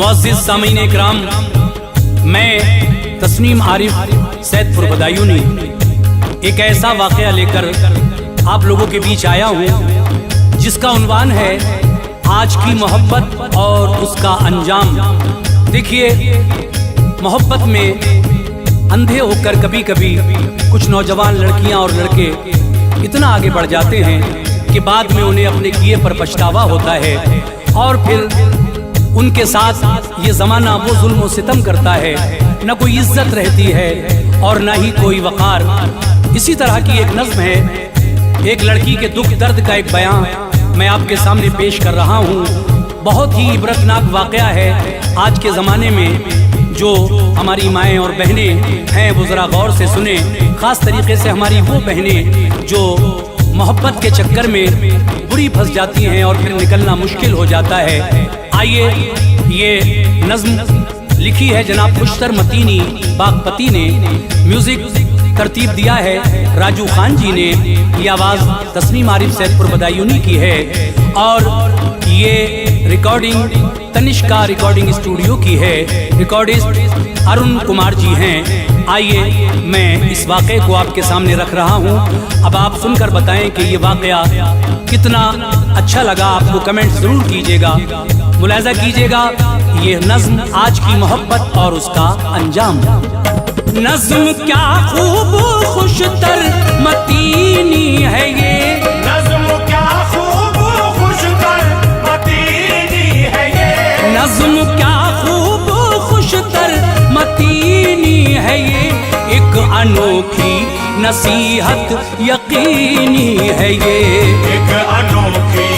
मुअज़्ज़िज़ सामीन इकराम, मैं तस्नीम आरिफ सैदपुर बदायूनी एक ऐसा वाक़या लेकर आप लोगों के बीच आया हूँ जिसका उन्वान है आज की मोहब्बत और उसका अंजाम। देखिए, मोहब्बत में अंधे होकर कभी कभी कुछ नौजवान लड़कियां और लड़के इतना आगे बढ़ जाते हैं कि बाद में उन्हें अपने किए पर पछतावा होता है और फिर उनके साथ ये ज़माना वो जुल्म और सितम करता है, न कोई इज्जत रहती है और न ही कोई वक़ार। इसी तरह की एक नज़्म है, एक लड़की के दुख दर्द का एक बयान मैं आपके सामने पेश कर रहा हूँ। बहुत ही इबरतनाक वाक़या है आज के ज़माने में। जो हमारी माएँ और बहनें हैं वो ज़रा गौर से सुने, ख़ास तरीके से हमारी वो बहनें जो मोहब्बत के चक्कर में बुरी फंस जाती हैं और फिर निकलना मुश्किल हो जाता है। आइए, ये नज़्म लिखी है जनाब खुशतर मतीनी बागपती ने, म्यूज़िक तरतीब दिया है राजू खान जी ने, ये आवाज़ तस्नीम आरिफ सैदपुर बदायूनी की है और ये रिकॉर्डिंग तनिष्का रिकॉर्डिंग स्टूडियो की है। रिकॉर्डिस्ट अरुण कुमार जी हैं। आइए, मैं इस वाक़े को आपके सामने रख रहा हूँ। अब आप सुनकर बताएं कि ये वाक़या कितना अच्छा लगा। आपको कमेंट ज़रूर कीजिएगा, मुलाहिज़ा कीजिएगा। ये नज़्म आज की मोहब्बत और उसका अंजाम। नज़्म क्या खूब खुशतर मतीनी है ये, नज़्म क्या खूब खुशतर मतीनी है ये, नज़्म क्या खूब खुशतर मतीनी है ये, एक अनोखी नसीहत यकीनी है ये, एक अनोखी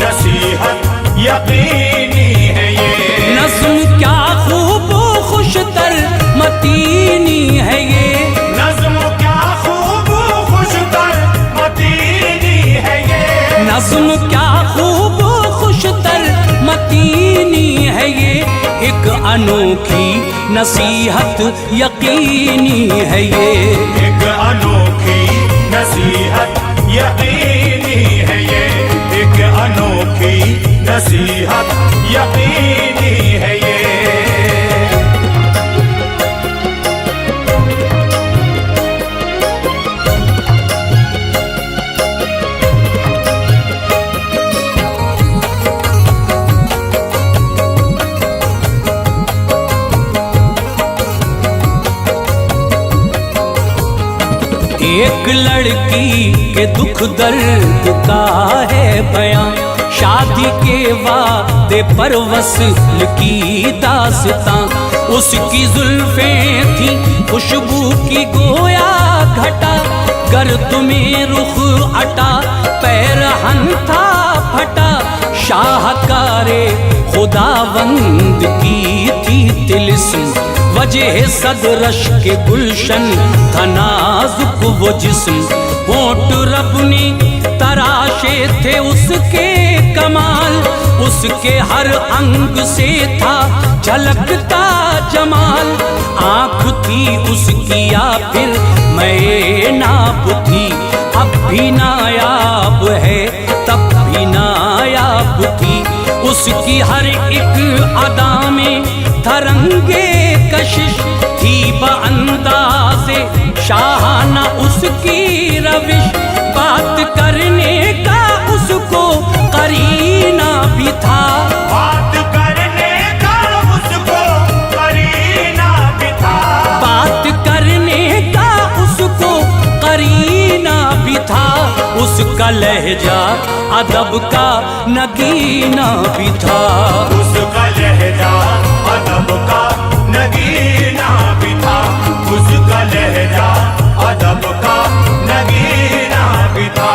नसीहत यकीनी है ये। नज़्म क्या खूब खुशतर मतीनी है ये, नज़्म क्या खूब खुशतर मतीनी है ये, नज़्म क्या खूब खुशतर मतीनी है ये, एक अनोखी नसीहत यकीनी है ये, एक अनोखी नसीहत यकीनी है ये, एक अनोखी नसीहत यकीनी है ये। एक लड़की के दुख दर्द का है बयां, शादी के वादे पर वस्ल की दास्तां, उसकी जुल्फें थी खुशबू की गोया घटा, गर्द में रुख अटा पैरहन था फटा, शाहकारे खुदावंद की थी तिलिस्म, वजह सदरश के गुलशन था नाजुक वो जिस्म, होंठ रब ने तराशे थे उसके कमाल, उसके हर अंग से था झलकता जमाल, आँख थी उसकी या फिर मैं नाब थी, अब भी नायाब है तब भी नायाब थी, उसकी हर एक अदा में धरंगे कशिश थी बअंदाज़े शाहाना उसकी रविश, बात करने का उसको करीना भी था, बात करने का उसको करीना भी था, बात करने का उसको करीना भी था, उसका लहजा अदब का नगीना भी था, उसका लहजा अदब का नगीना भी था, उसका लहजा अदब का नगीना भी था।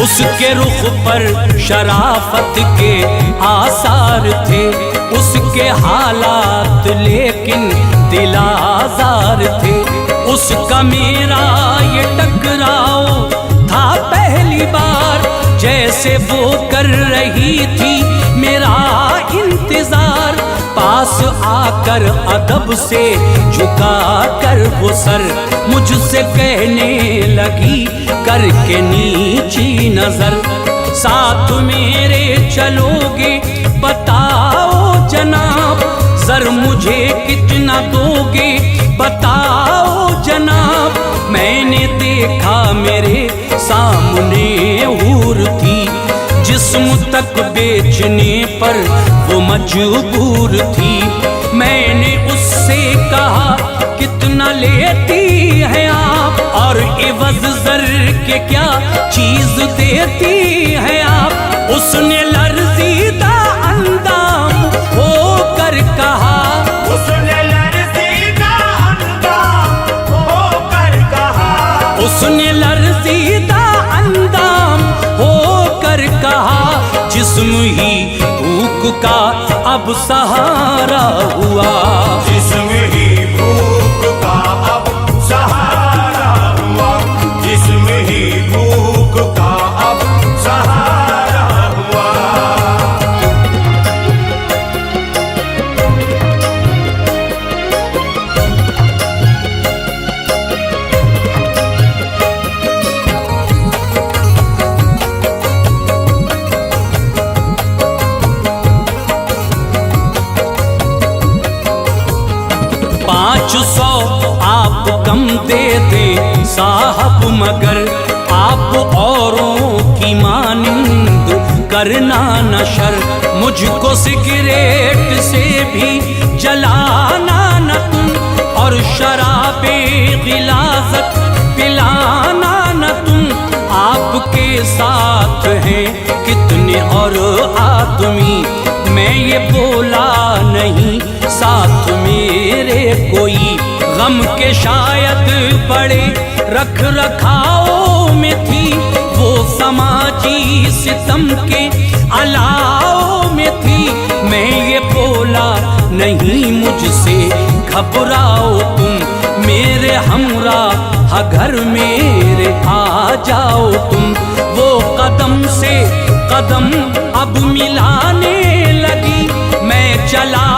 उसके रुख पर शराफत के आसार थे, उसके हालात लेकिन दिल आज़ार थे, उसका मेरा ये टकराव था पहली बार, जैसे वो कर रही थी मेरा इंतजार, पास आकर अदब से झुका कर वो सर मुझसे कहने लगी करके नीची नजर, साथ मेरे चलोगे बताओ जनाब, सर मुझे कितना दोगे बताओ जनाब। मैंने देखा मेरे सामने हूर थी, जिस्म तक बेचने पर वो मजबूर थी। मैंने उससे कहा कितना लेती हैं आप, और एवज़ ज़र के क्या चीज देती हैं आप। उसने लर्ज़ीदा अंदाम होकर कहा, उसने लर्ज़ीदा अंदाम होकर कहा, उसने लर्ज़ीदा अंदाम होकर कहा, जिस्म ही भूख का अब सहारा हुआ, जिस्म ही भूख का अब सहारा हुआ, जिस्म ही भूख का अब सहारा हुआ। आप कम दे दे साहब, मगर आप औरों की मानिंद करना नशर। मुझको सिगरेट से भी जलाना न तुम, और शराबे गिलाज़त पिलाना न तुम। आपके साथ हैं कितने और आदमी, मैं ये बोला नहीं साथ मेरे कोई। गम के शायद बड़े रख रखाओ में थी, वो समाजी सितम के अलाओ में थी। मैं ये बोला नहीं मुझसे घबराओ तुम, मेरे हमरा घर मेरे आ जाओ तुम। वो कदम से कदम अब मिलाने लगी, मैं चला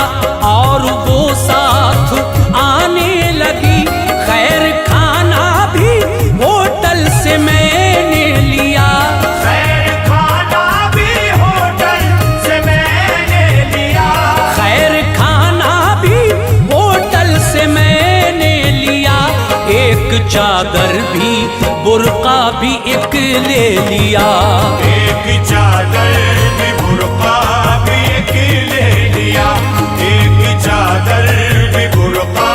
और वो साथ आने लगी। खैर खाना भी होटल से मैंने लिया, खैर खाना भी होटल से मैंने लिया, खैर खाना भी होटल से मैंने लिया। एक चादर भी बुर्का भी एक ले लिया, एक चादर भी बुर्का भी एक ले लिया, एक चादर भी बुर्का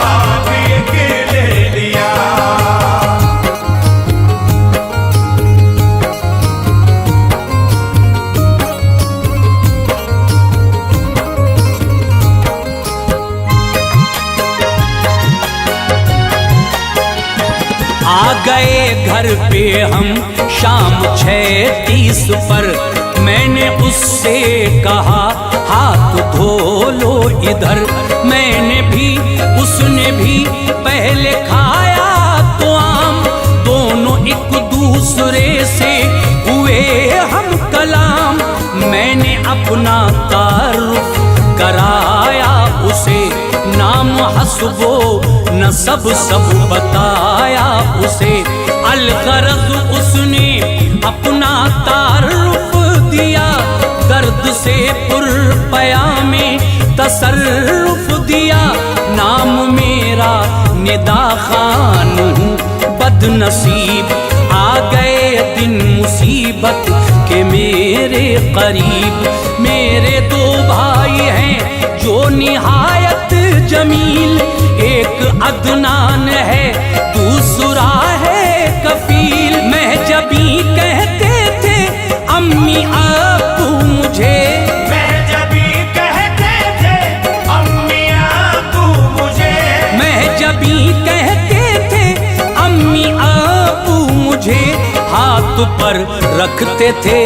भी एक ले लिया। आ गए घर पे हम शाम 6:30 पर। मैंने उससे कहा हाथ धो लो इधर, मैंने भी उसने भी पहले खाया तो आम। दोनों एक दूसरे से हुए हम कलाम, मैंने अपना तारुफ कराया उसे, नाम हस्बो नसब सब बताया उसे। अलगरज उसने अपना तारुफ दिया, दर्द से पुरपया में तसर्रुफ दिया। नाम मेरा निदा खान हूँ बदनसीब, आ गए दिन मुसीबत के मेरे करीब। मेरे दो भाई हैं जो निहायत जमील, एक अदनान है दूसरा है कफील। महजबी कहते थे अम्मी अब्बू मुझे, महजबी कहते थे अम्मी अब्बू मुझे, महजबी कहते थे अम्मी अब्बू मुझे। हाथ पर रखते थे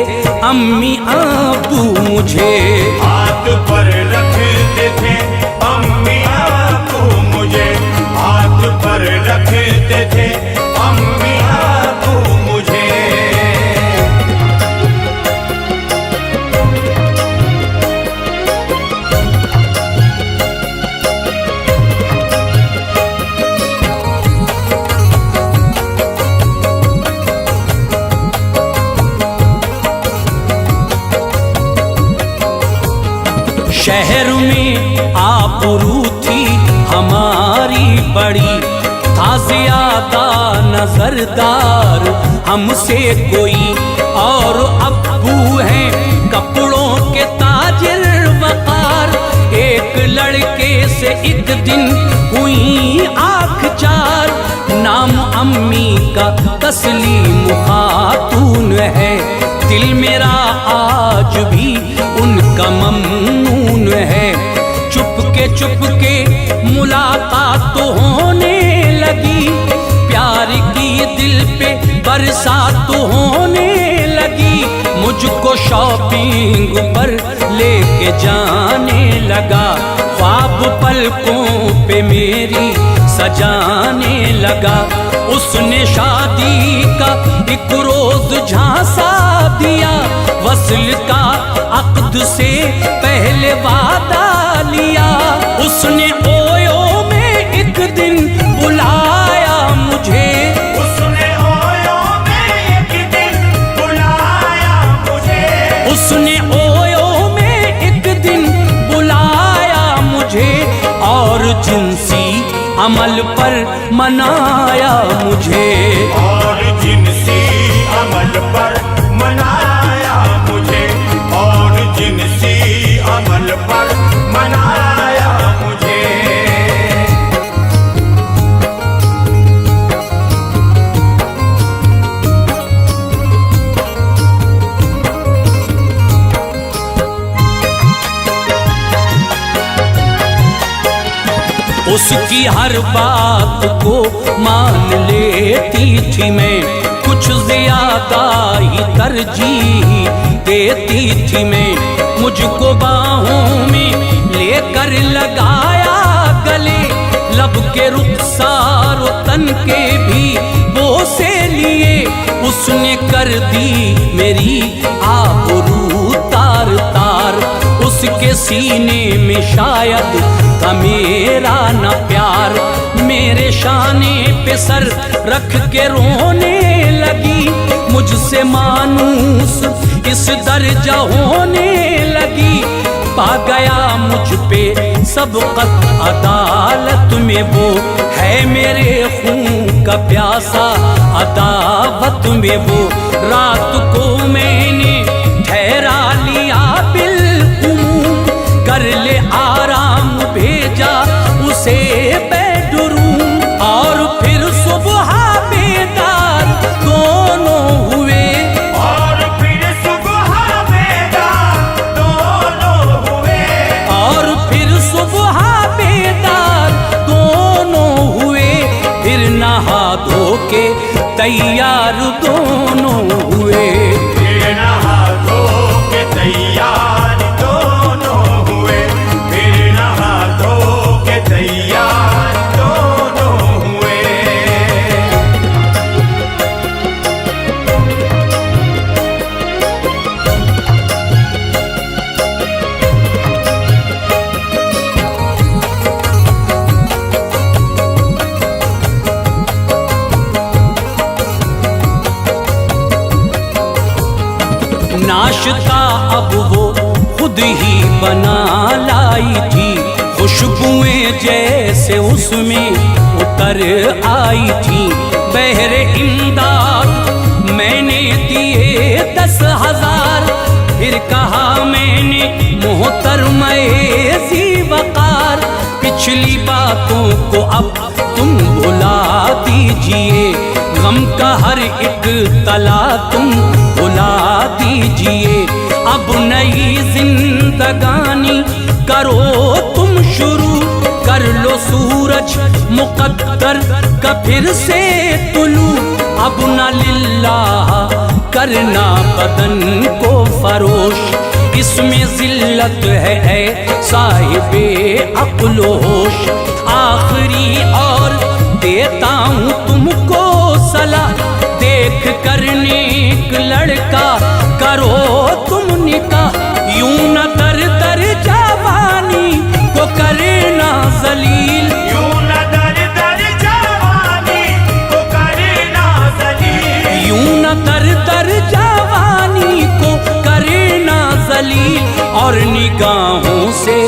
अम्मी अब्बू मुझे, हाथ पर रखते थे अम्मी अब्बू मुझे, हाथ पर रखते थे अम्मी अब्बू मुझे। शहर में आबरू थी हमारी बड़ी, था ज्यादा नजरदार हमसे कोई, और अब्बू हैं कपड़ों के ताजिर वकार। एक लड़के से एक दिन हुई आँख चार, नाम अम्मी का तस्लीम खातून है, दिल मेरा आज भी उनका ममनून है। चुपके मुलाकात तो होने लगी, प्यार की दिल पे बरसात तो होने लगी, मुझको शॉपिंग पर लेके जाने लगा, ख्वाब पलकों पे मेरी सजाने लगा। उसने शादी का एक रोज झांसा दिया, वस्ल का अक्द से पहले वादा लिया। उसने ओयो में एक दिन बुलाया मुझे, उसने ओयो में एक दिन बुलाया मुझे, उसने ओयो में एक दिन बुलाया मुझे, और जिनसी अमल पर मनाया मुझे, और जिनसी अमल पर मनाया मुझे, और जिनसी अमल पर मनाया मुझे। उसकी हर बात को मान लेती थी मैं, कुछ ज्यादा ही तरजीह देती थी मैं। मुझको बाहों में लेकर लगाया गले, लब के रुखसार तन के भी बोसे लिए। उसने कर दी मेरी आबरू तार तार, उसके सीने में शायद था मेरा न प्यार। मेरे शाने पे सर रख के रोने लगी, मुझसे मानूस इस दर्जा होने लगी। पा गया मुझ पे सबकत अदालत में, वो है मेरे खून का प्यासा अदावत में। वो रात को मैंने ठहरा लिया बिलकुम, कर ले आराम भेजा उसे बेडरूम, और फिर सुबह बेदार दोनों हुए, और फिर सुबह बेदार दोनों हुए, और फिर सुबह बेदार दोनों हुए। फिर नहा धो के तैयार दोनों हुए, फिर नहा धो के तैयार दोनों हुए, फिर नहा धो के तैयार दोनों हुए। नाश्ता अब वो खुद ही बना लाई थी, खुशबुएं जैसे उसमें उतर आई थी। बहरे इमदाद मैंने दिए 10,000, फिर कहा मैंने मोहतरमा ज़ी वक़ार, पिछली बातों को अब तुम भुला दीजिए, गम का हर एक तला तुम भुला दीजिए। अब नई जिंदगानी करो तुम शुरू, कर लो सूरज मुकद्दर का फिर से तुलू। अब न लिल्लाह करना बदन को फरोश, इसमें जिल्लत है साहिबे अक्ल होश। आखिरी और देता हूँ तुमको सलाह, देख कर नेक लड़का करो तुम निकाह। यूं न दर दर जवानी को करना जलील, यूं न दर दर जवानी को करना जलील, यूं न दर दर जवानी को करना जलील। और निगाहों से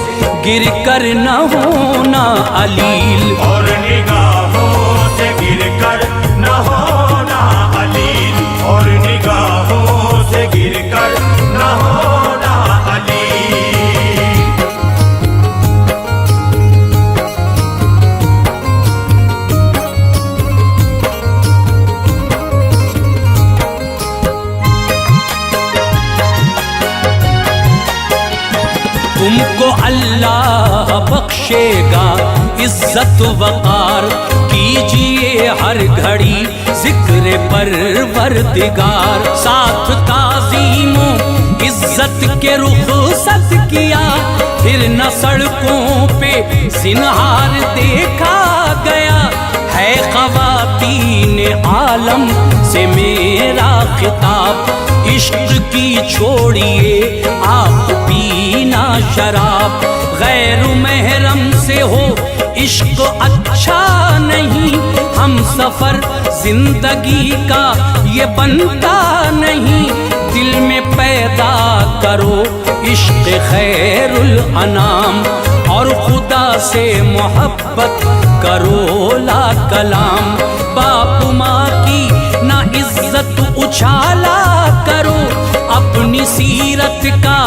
गिर कर न होना अलील, और निगाहों से गिर कर न होना अलील, और निगाहों से गिर कर न होना अलील। तुमको अल्लाह बख्शेगा इज्जत वक़ार, कीजिए हर घड़ी जिक्र परवरदिगार। साथ ताज़ीमो इज्जत के रुख़सत किया, फिर न सड़कों पे ज़िन्हार देखा गया। है ख़वातीन आलम से मेरा खिताब, इश्क की छोड़िए आप पीना शराब। गैर महरम से हो इश्क अच्छा नहीं, हम सफर जिंदगी का ये बनता नहीं। दिल में पैदा करो इश्क खैरुल अनाम, और खुदा से मोहब्बत करो ला कलाम। बाप माँ की ना इज्जत उछाला करो, अपनी सीरत का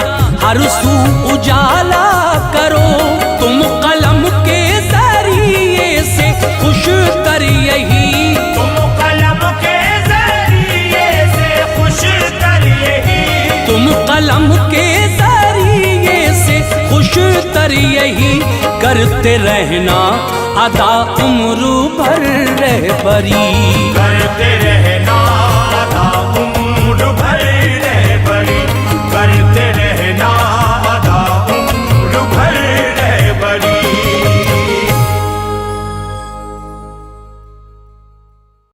हर सू उजाला करो। तुम कलम के जरिए से खुश कर यही, तुम कलम के जरिए से खुश कर यही, तुम कलम के जरिए से खुश कर यही। करते रहना अदा उम्र भर रहबरी, करते रहना